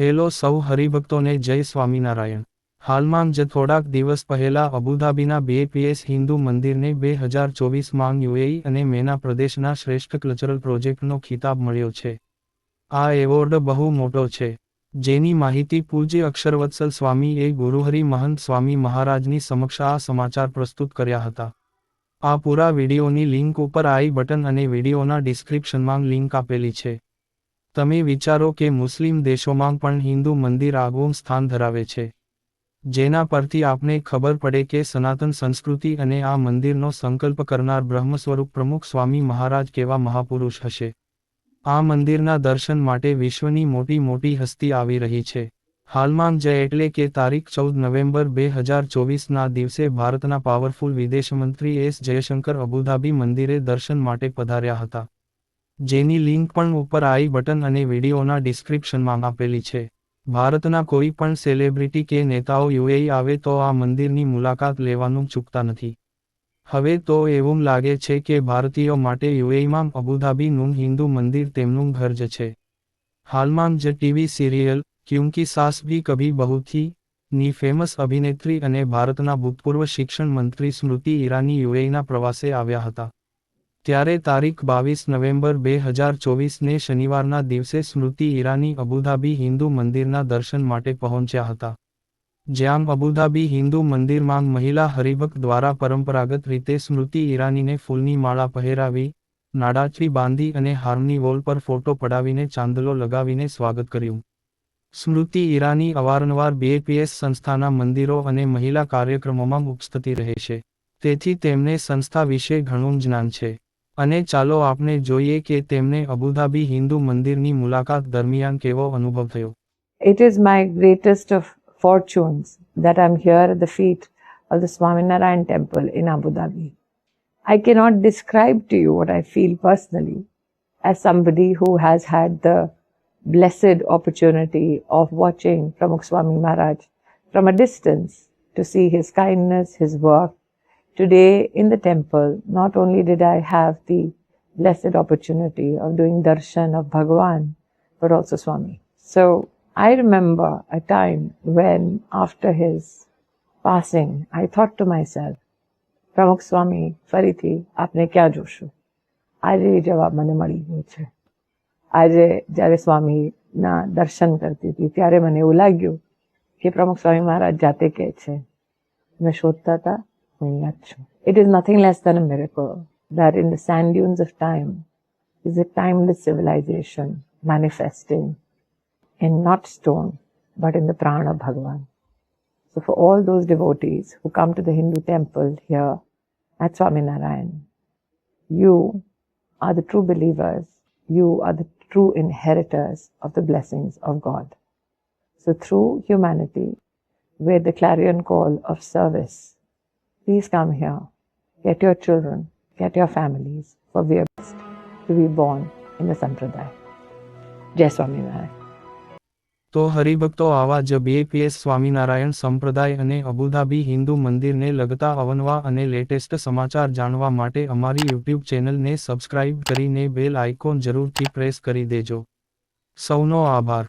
Hello સૌ હરિભક્તોને જય સ્વામિનારાયણ। હાલમાં જ થોડાક દિવસ પહેલા અબુધાબીના BAPS હિન્દુ મંદિરને 2024માં UAE અને મેના પ્રદેશના શ્રેષ્ઠ કલ્ચરલ પ્રોજેક્ટનો ખિતાબ મળ્યો છે। આ એવોર્ડ બહુ મોટો છે, જેની માહિતી પૂજ્ય અક્ષરવત્સલ સ્વામી એ ગુરુહરિ મહંત સ્વામી મહારાજની સમક્ષ આ સમાચાર પ્રસ્તુત કર્યા હતા। આ પૂરા વિડીયોની લિંક ઉપર આઈ બટન અને વિડીયોના ડિસ્ક્રિપ્શનમાં લિંક આપેલી છે। તમે વિચારો કે મુસ્લિમ દેશોમાં પણ હિન્દુ મંદિર આગવું સ્થાન ધરાવે છે, જેના પરથી આપને ખબર પડે કે સનાતન સંસ્કૃતિ અને આ મંદિરનો સંકલ્પ કરનાર બ્રહ્મ સ્વરૂપ પ્રમુખ સ્વામી મહારાજ કેવા મહાપુરુષ હશે। આ મંદિરના દર્શન માટે વિશ્વની મોટી મોટી હસ્તી આવી રહી છે। હાલમાં જ એટલે કે તારીખ 14 નવેમ્બર 2024ના દિવસે ભારતના પાવરફુલ વિદેશમંત્રી એસ જયશંકર અબુધાબી મંદિરે દર્શન માટે પધાર્યા હતા, જેની લિંક પણ ઉપર આઈ બટન અને વિડીયોના ડિસ્ક્રિપ્શનમાં આપેલી છે। ભારતના કોઈ પણ સેલિબ્રિટી કે નેતાઓ UAE આવે તો આ મંદિરની મુલાકાત લેવાનું ચૂકતા નથી। હવે તો એવું લાગે છે કે ભારતીયો માટે UAEમાં અબુધાબીનું હિન્દુ મંદિર તેમનું ઘર જ છે। હાલમાં જ ટીવી સિરિયલ ક્યુંકી સાસ ભી કભી બહુ થી ની ફેમસ અભિનેત્રી અને ભારતના ભૂતપૂર્વ શિક્ષણ મંત્રી સ્મૃતિ ઈરાની UAEના પ્રવાસે આવ્યા હતા। ત્યારે તારીખ 22 નવેમ્બર 2024ને શનિવારના દિવસે સ્મૃતિ ઈરાની અબુધાબી હિન્દુ મંદિરના દર્શન માટે પહોંચ્યા હતા, જ્યાં અબુધાબી હિન્દુ મંદિરમાં મહિલા હરિભક્ત દ્વારા પરંપરાગત રીતે સ્મૃતિ ઈરાનીને ફૂલની માળા પહેરાવી, નાડાચવી બાંધી અને હારની વોલ પર ફોટો પડાવીને ચાંદલો લગાવીને સ્વાગત કર્યું। સ્મૃતિ ઈરાની અવારનવાર BAPS સંસ્થાના મંદિરો અને મહિલા કાર્યક્રમોમાં ઉપસ્થિત રહે છે, તેથી તેમને સંસ્થા વિશે ઘણું જ્ઞાન છે। અને ચાલો આપણે જોઈએ કે તેમને અબુધાબી હિન્દુ મંદિરની મુલાકાત દરમિયાન કેવો અનુભવ થયો। It is my greatest of fortunes that I'm here at the feet of the Swaminarayan temple in Abu Dhabi. I cannot describe to you what I feel personally as somebody who has had the blessed opportunity of watching Pramukh Swami Maharaj from a distance to see his kindness, his work. Today in the temple, not only did I have the blessed opportunity of doing darshan of Bhagavan, but also Swami. So I remember a time when after his passing, I thought to myself, Pramukh Swami, ફરીથી આપને ક્યાં જોશું? આજે જવાબ મને મળી ગયો છે। આજે જ્યારે સ્વામીના દર્શન કરતી હતી ત્યારે મને એવું લાગ્યું કે પ્રમુખ સ્વામી મહારાજ જાતે કહે છે, મેં શોધતા હતા, હું અહીંયા જ છું। It is nothing less than a miracle that in the sand dunes of time is a timeless civilization manifesting in not stone but in the prana of Bhagavan. So for all those devotees who come to the Hindu temple here at Swaminarayan, you are the true believers, you are the true inheritors of the blessings of God. So through humanity, with the clarion call of service, please come here, get your children, get your families, for we are blessed to be born in the Sampradaya. Jai Swaminarayan. તો હરિભક્તો, આવા જ BAPS Swaminarayan સંપ્રદાય અને Abu Dhabi Hindu મંદિરને લગતા અવનવા અને લેટેસ્ટ સમાચાર જાણવા માટે અમારી YouTube ચેનલને સબસ્ક્રાઇબ કરીને બેલ આઇકોન જરૂરથી પ્રેસ કરી દેજો। સૌનો આભાર।